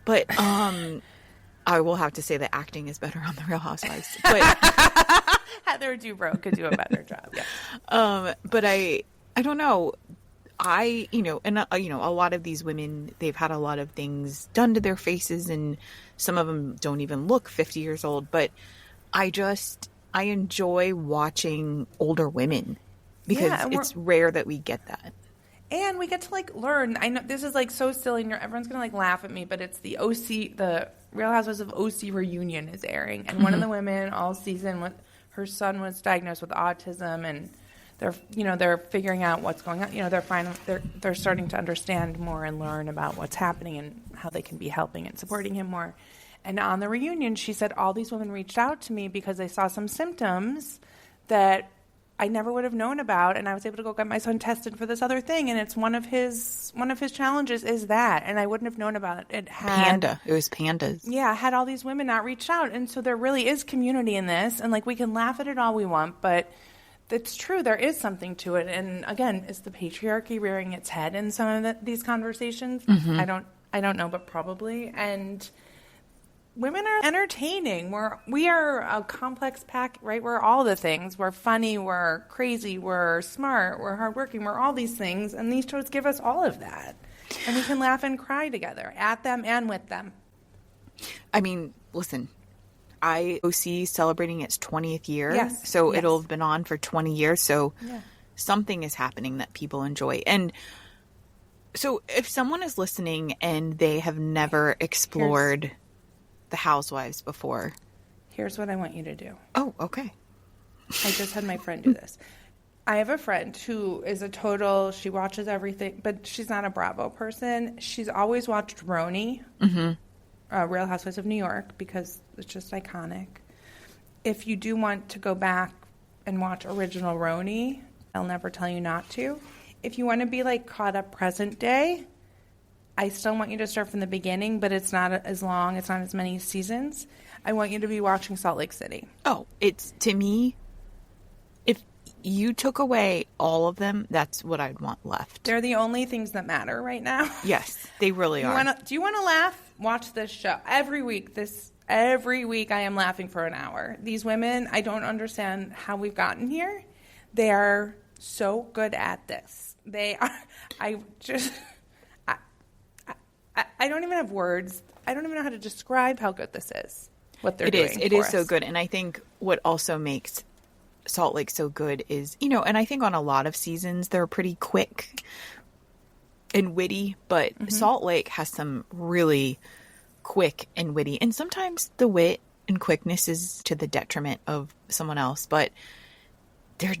but I will have to say that acting is better on the Real Housewives, but Heather Dubrow could do a better job. Yeah. but I don't know. A lot of these women, they've had a lot of things done to their faces, and some of them don't even look 50 years old. But I enjoy watching older women because it's rare that we get that. And we get to like learn. I know this is like so silly, and everyone's gonna like laugh at me, but it's the OC, the Real Housewives of OC reunion is airing, and one of the women all season, her son was diagnosed with autism, and they're figuring out what's going on. They're starting to understand more and learn about what's happening and how they can be helping and supporting him more. And on the reunion, she said all these women reached out to me because they saw some symptoms that I never would have known about, and I was able to go get my son tested for this other thing, and it's one of his challenges is that, and I wouldn't have known about it Panda. It was pandas. Yeah, had all these women not reached out, and so there really is community in this, and like we can laugh at it all we want, but it's true, there is something to it. And again, is the patriarchy rearing its head in some of these conversations? I don't know, but probably. And women are entertaining. We are a complex pack, right? We're all the things. We're funny, we're crazy, we're smart, we're hardworking, we're all these things. And these shows give us all of that. And we can laugh and cry together at them and with them. I mean, listen, IOC celebrating its 20th year. Yes. So it'll have been on for 20 years. So Yeah. something is happening that people enjoy. And so if someone is listening and they have never explored the Housewives before. Here's what I want you to do. Oh, okay. I just had my friend do this. I have a friend who is she watches everything, but she's not a Bravo person. She's always watched Roni. Real Housewives of New York, because it's just iconic. If you do want to go back and watch original Roni, I'll never tell you not to. If you want to be like caught up present day, I still want you to start from the beginning, but it's not as long, it's not as many seasons. I want you to be watching Salt Lake City. Oh, it's, to me, if you took away all of them, that's what I'd want left. They're the only things that matter right now. Yes, they really are. Do you want to laugh? Watch this show. Every week I am laughing for an hour. These women, I don't understand how we've gotten here. They are so good at this. They are, I don't even have words. I don't even know how to describe how good this is, what they're doing. It is so good. And I think what also makes Salt Lake so good is, and I think on a lot of seasons, they're pretty quick and witty, but Salt Lake has some really quick and witty. And sometimes the wit and quickness is to the detriment of someone else, but I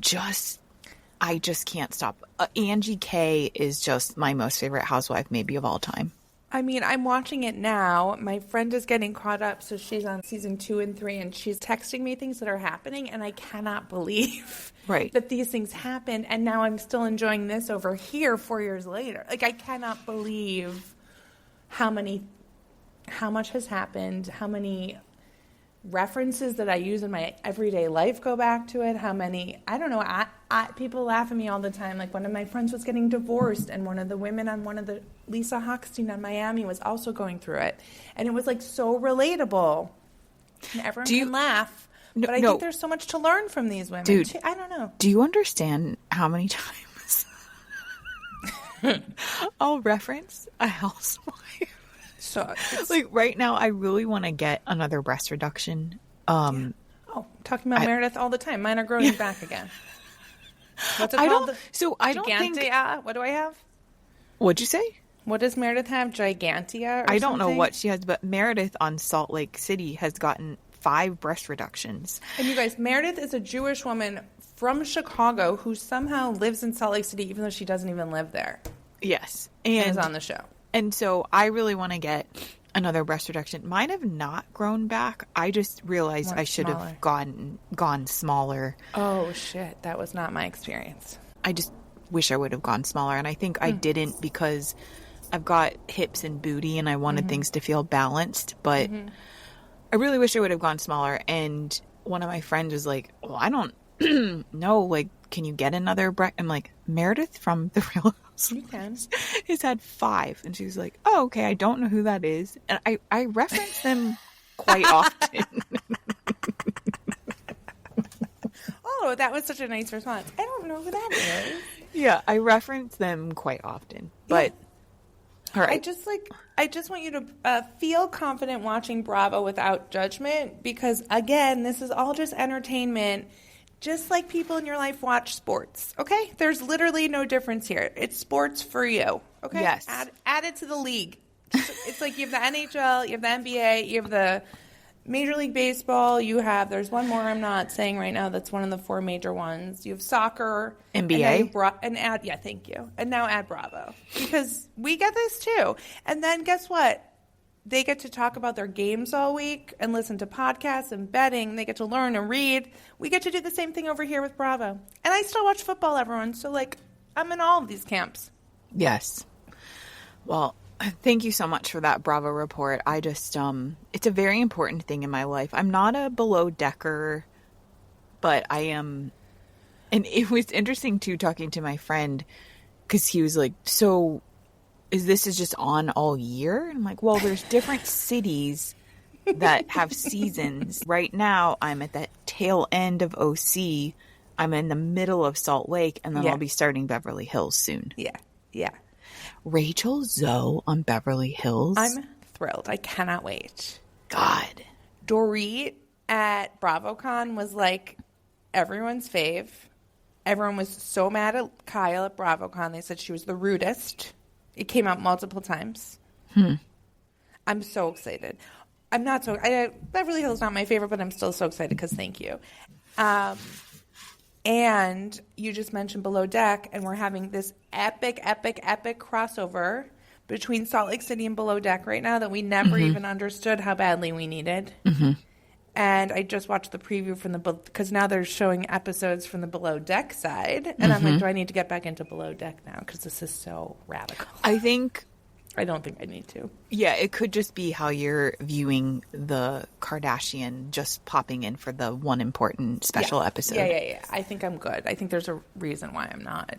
just can't stop. Angie K is just my most favorite housewife maybe of all time. I mean, I'm watching it now. My friend is getting caught up, so she's on season 2 and 3, and she's texting me things that are happening, and I cannot believe that these things happen, and now I'm still enjoying this over here 4 years later. Like, I cannot believe how much has happened, how many references that I use in my everyday life go back to it, how many, I don't know, people laugh at me all the time. Like, one of my friends was getting divorced, and one of the women on Lisa Hochstein on Miami was also going through it. And it was, like, so relatable. And everyone can laugh. But I think there's so much to learn from these women. Dude, I don't know. Do you understand how many times I'll reference a housewife? So, like, right now, I really want to get another breast reduction. I'm talking about Meredith all the time. Mine are growing back again. What's it called? I don't think... What do I have? What'd you say? What does Meredith have? Gigantia? I don't know what she has, but Meredith on Salt Lake City has gotten 5 breast reductions. And you guys, Meredith is a Jewish woman from Chicago who somehow lives in Salt Lake City, even though she doesn't even live there. Yes. And is on the show. And so I really want to get another breast reduction. Mine have not grown back. I just realized I should have gone smaller. Oh, shit. That was not my experience. I just wish I would have gone smaller. And I think I didn't because I've got hips and booty and I wanted things to feel balanced. But I really wish I would have gone smaller. And one of my friends was like, well, I don't know. Like, can you get another breakfast? I'm like, Meredith from The Real Housewives You can. has had 5. And she's like, oh, okay, I don't know who that is. And I reference them quite often. Oh, that was such a nice response. I don't know who that is. Yeah, I reference them quite often. But, all right. I just want you to feel confident watching Bravo without judgment because, again, this is all just entertainment. Just like people in your life watch sports, okay? There's literally no difference here. It's sports for you, okay? Yes. Add it to the league. It's like you have the NHL, you have the NBA, you have the Major League Baseball, there's one more I'm not saying right now that's one of the 4 major ones. You have soccer. NBA. Thank you. And now add Bravo. Because we get this too. And then guess what? They get to talk about their games all week and listen to podcasts and betting. They get to learn and read. We get to do the same thing over here with Bravo. And I still watch football, everyone. So, I'm in all of these camps. Yes. Well, thank you so much for that Bravo report. I just, it's a very important thing in my life. I'm not a below decker, but I am. And it was interesting, too, talking to my friend, because he was like, so this is just on all year? And I'm like, well, there's different cities that have seasons. Right now, I'm at the tail end of OC. I'm in the middle of Salt Lake, and then I'll be starting Beverly Hills soon. Yeah. Rachel Zoe on Beverly Hills. I'm thrilled. I cannot wait. God. Dorit at BravoCon was everyone's fave. Everyone was so mad at Kyle at BravoCon. They said she was the rudest. It came out multiple times. I'm so excited. Beverly Hills is not my favorite, but I'm still so excited because thank you. And you just mentioned Below Deck, and we're having this epic crossover between Salt Lake City and Below Deck right now that we never even understood how badly we needed. And I just watched the preview from because now they're showing episodes from the Below Deck side. And I'm like, do I need to get back into Below Deck now? Because this is so radical. I don't think I need to. Yeah, it could just be how you're viewing the Kardashian just popping in for the one important special episode. Yeah. I think I'm good. I think there's a reason why I'm not.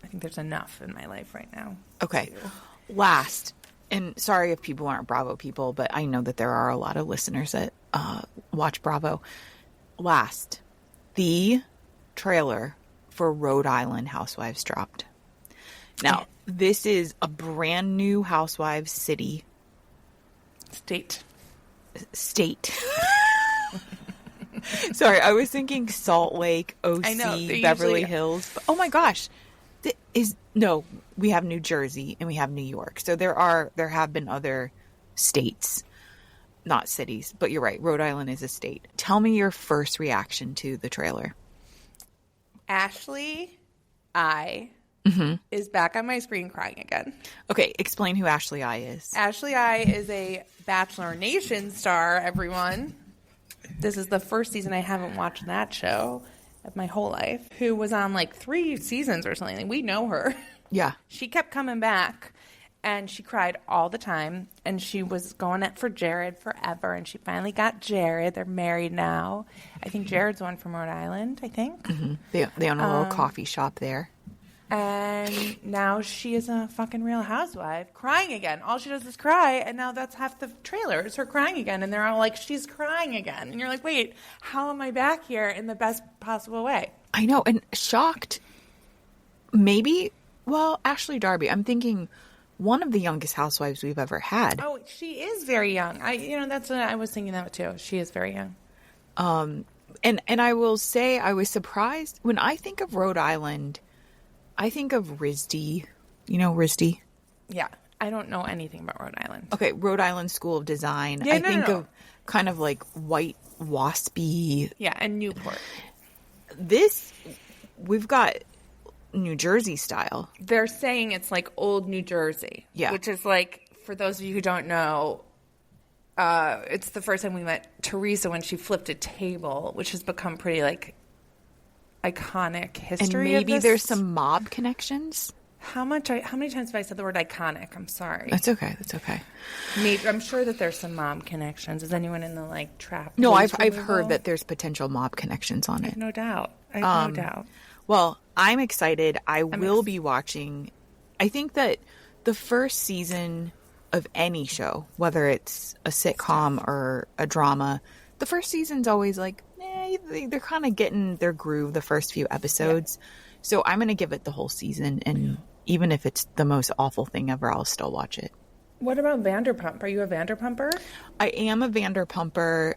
I think there's enough in my life right now. Okay. Last, and sorry if people aren't Bravo people, but I know that there are a lot of listeners that watch Bravo. Last, the trailer for Rhode Island Housewives dropped. Now, this is a brand new Housewives city. State. Sorry, I was thinking Salt Lake, OC, I know, Beverly Hills. But, oh my gosh. We have New Jersey and we have New York. So there have been other states, not cities. But you're right, Rhode Island is a state. Tell me your first reaction to the trailer. Ashley is back on my screen crying again. Okay, explain who Ashley I is. Ashley I is a Bachelor Nation star, everyone. This is the first season I haven't watched that show of my whole life. Who was on 3 seasons or something. We know her. Yeah. She kept coming back, and she cried all the time, and she was going for Jared forever, and she finally got Jared. They're married now. I think Jared's the one from Rhode Island, I think. They own a little coffee shop there. And now she is a fucking Real Housewife, crying again. All she does is cry, and now that's half the trailer is her crying again. And they're all like, she's crying again. And you're like, wait, how am I back here in the best possible way? I know, and shocked. Maybe, Ashley Darby, I'm thinking one of the youngest housewives we've ever had. Oh, she is very young. That's what I was thinking that too. She is very young. And I will say I was surprised. When I think of Rhode Island, I think of RISD. You know RISD? Yeah. I don't know anything about Rhode Island. Okay. Rhode Island School of Design. Yeah, I think of kind of like white waspy. Yeah. And Newport. We've got New Jersey style. They're saying it's like old New Jersey. Yeah. Which is for those of you who don't know, it's the first time we met Teresa when she flipped a table, which has become pretty iconic history. And maybe there's some mob connections. How many times have I said the word iconic? I'm sorry. That's okay. Maybe, I'm sure that there's some mob connections. Is anyone in the trap? No, I've heard that there's potential mob connections on it. I have no doubt. Well, I'm excited. I will be watching. I think that the first season of any show, whether it's a sitcom or a drama, the first season's always like, they're kind of getting their groove the first few episodes. Yeah. So I'm going to give it the whole season. And even if it's the most awful thing ever, I'll still watch it. What about Vanderpump? Are you a Vanderpumper? I am a Vanderpumper.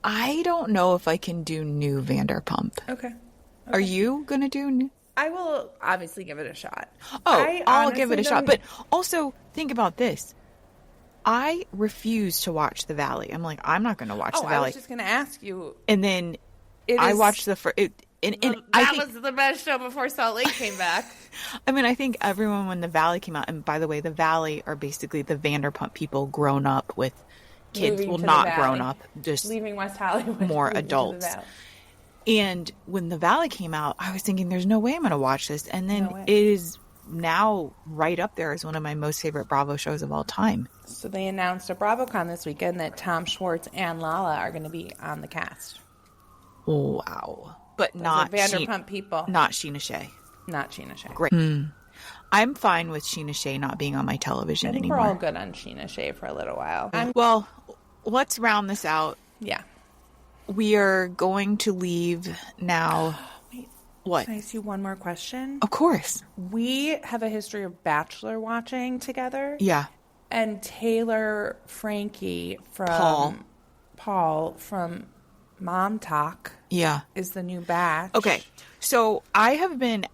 I don't know if I can do new Vanderpump. Okay. Are you going to do new? I will obviously give it a shot. Oh, I'll give it a shot. But also, think about this. I refuse to watch The Valley. I'm like, I'm not going to watch The Valley. I was just going to ask you. And then I watched the first... That was the best show before Salt Lake came back. I mean, I think everyone, when The Valley came out, and by the way, The Valley are basically the Vanderpump people grown up with kids. Well, not grown up, just leaving West Hollywood. More adults. And when The Valley came out, I was thinking, there's no way I'm going to watch this. And then it is now right up there as one of my most favorite Bravo shows of all time. So they announced at BravoCon this weekend that Tom Schwartz and Lala are going to be on the cast. Wow. But those not Vanderpump people. Not Sheena Shea. Not Sheena Shea. Great. I'm fine with Sheena Shea not being on my television anymore. We're all good on Sheena Shea for a little while. Well, let's round this out. Yeah. We are going to leave now. Wait. What? Can I ask you one more question? Of course. We have a history of Bachelor watching together. Yeah. And Taylor Frankie from Paul from Mom Talk. Yeah. Is the new batch. Okay. So I have been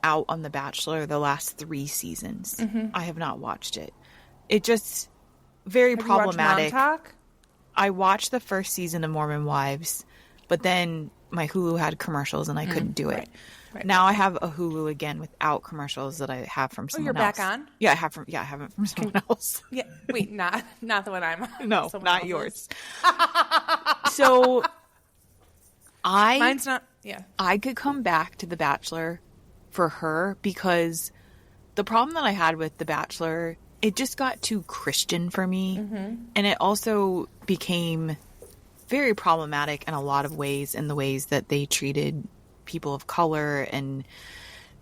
out on The Bachelor the last 3 seasons. Mm-hmm. I have not watched it. It just very problematic. You watched Mom Talk? I watched the first season of Mormon Wives, but then my Hulu had commercials and I couldn't do it. Right. Now I have a Hulu again without commercials that I have from someone else. You're back on? Yeah, I have it from someone else. Yeah. Wait, not the one I'm on. No, not yours. So mine's not. Yeah. I could come back to The Bachelor for her because the problem that I had with The Bachelor, it just got too Christian for me. Mm-hmm. And it also became very problematic in a lot of ways, in the ways that they treated people of color and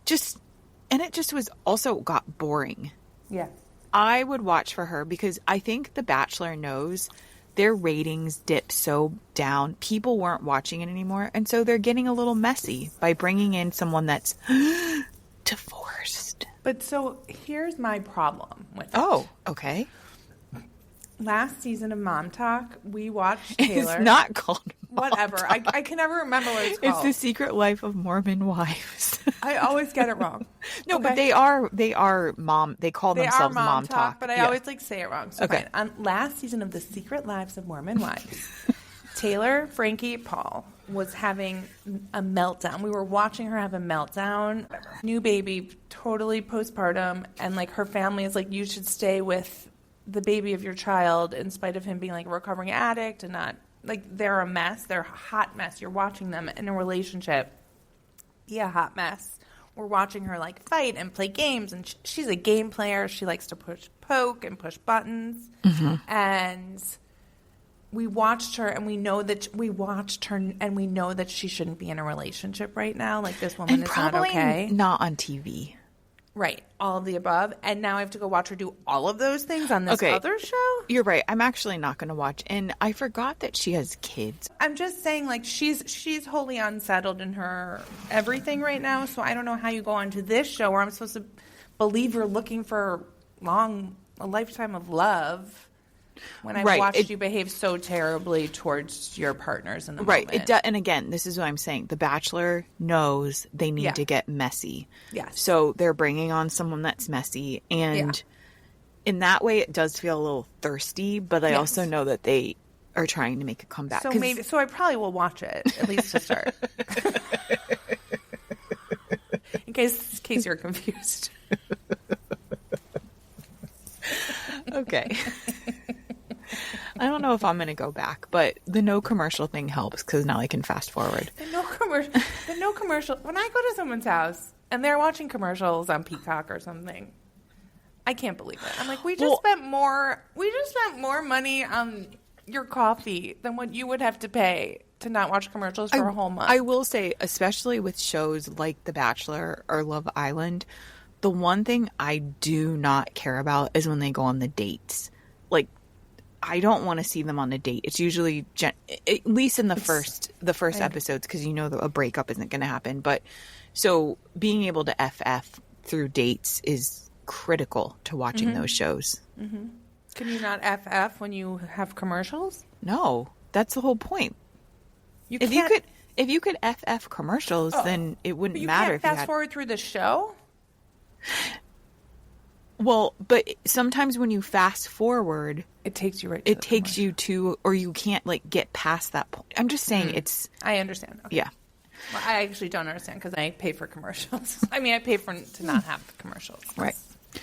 it just was also got boring. Yeah. I would watch for her because I think The Bachelor knows their ratings dipped so down. People weren't watching it anymore. And so they're getting a little messy by bringing in someone that's divorced. But so here's my problem with it. Oh, okay. Last season of Mom Talk, we watched Taylor. It's not called Mom whatever. Talk. I can never remember what it's called. It's The Secret Life of Mormon Wives. I always get it wrong. No, okay. But they are mom. They call themselves Mom Talk. But I always say it wrong. So okay. Fine. On last season of The Secret Lives of Mormon Wives, Taylor, Frankie, Paul was having a meltdown. We were watching her have a meltdown. New baby, totally postpartum, and like her family is like, you should stay with the baby of your child in spite of him being like a recovering addict and not like they're a mess. They're a hot mess. You're watching them in a relationship be a hot mess. We're watching her like fight and play games, and she's a game player. She likes to poke and push buttons. Mm-hmm. And we watched her, and we know that she shouldn't be in a relationship right now. Like, this woman is not okay. Not on TV. Right. All of the above. And now I have to go watch her do all of those things on this other show? You're right. I'm actually not going to watch. And I forgot that she has kids. I'm just saying, like, she's wholly unsettled in her everything right now. So I don't know how you go onto this show where I'm supposed to believe you're looking for a lifetime of love when I've watched you behave so terribly towards your partners in the moment. Right. And again, this is what I'm saying. The Bachelor knows they need to get messy. Yes. So they're bringing on someone that's messy. And in that way, it does feel a little thirsty. But I also know that they are trying to make a comeback. So I probably will watch it, at least to start. in case you're confused. Okay. I don't know if I'm going to go back, but the no commercial thing helps because now I can fast forward. The no commercial. When I go to someone's house and they're watching commercials on Peacock or something, I can't believe it. I'm like, we just spent more money on your coffee than what you would have to pay to not watch commercials for a whole month. I will say, especially with shows like The Bachelor or Love Island, the one thing I do not care about is when they go on the dates. Like, I don't want to see them on a date. It's usually, at least in the first episodes, because you know that a breakup isn't going to happen. But so being able to FF through dates is critical to watching those shows. Mm-hmm. Can you not FF when you have commercials? No, that's the whole point. If you could FF commercials, then it wouldn't matter if you fast forward through the show. Well, but sometimes when you fast forward, it takes you you to, or you can't like get past that point. I'm just saying it's. I understand. Okay. Yeah. Well, I actually don't understand because I pay for commercials. I mean, I pay to not have commercials. Right.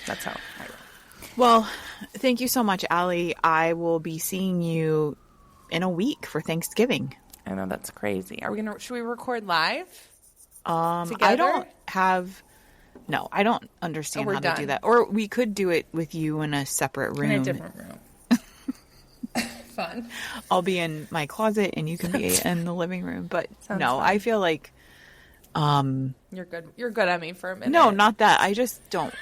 That's how I roll. Well, thank you so much, Allie. I will be seeing you in a week for Thanksgiving. I know, that's crazy. Should we record live? Together? I don't understand how to do that. Or we could do it with you in a separate room. In a different room. Fun. I'll be in my closet and you can be in the living room. But Sounds no, fun. I feel like you're good. You're good at me for a minute. No, not that. I just don't.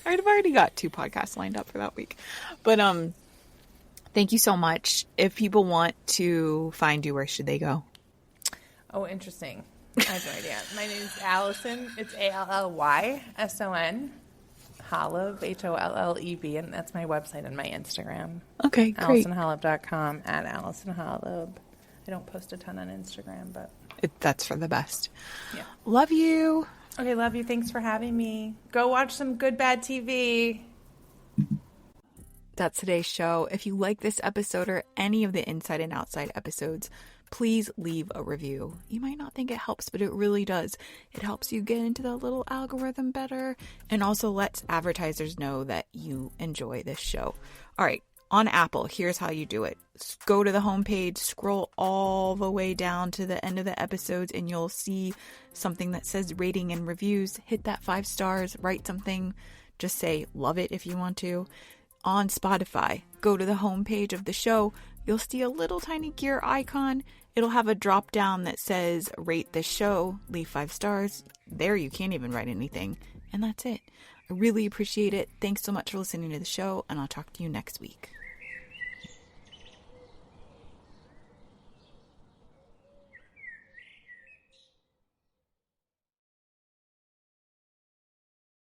I've already got 2 podcasts lined up for that week. But thank you so much. If people want to find you, where should they go? Oh, interesting. I have no idea. My name is Allison. It's ALLYSON. Holleb, HOLLEB, and that's my website and my Instagram. Okay, great. AllisonHolleb.com, at Allison Holleb. I don't post a ton on Instagram, but that's for the best. Yeah. Love you. Okay, love you. Thanks for having me. Go watch some good, bad TV. That's today's show. If you like this episode or any of the Inside and Outside episodes, please leave a review. You might not think it helps, but it really does. It helps you get into the little algorithm better and also lets advertisers know that you enjoy this show. All right, on Apple, here's how you do it. Go to the homepage, scroll all the way down to the end of the episodes, and you'll see something that says rating and reviews. Hit that 5 stars, write something. Just say love it if you want to. On Spotify, go to the homepage of the show. You'll see a little tiny gear icon. It'll have a drop down that says rate this show, leave 5 stars. There you can't even write anything. And that's it. I really appreciate it. Thanks so much for listening to the show, and I'll talk to you next week.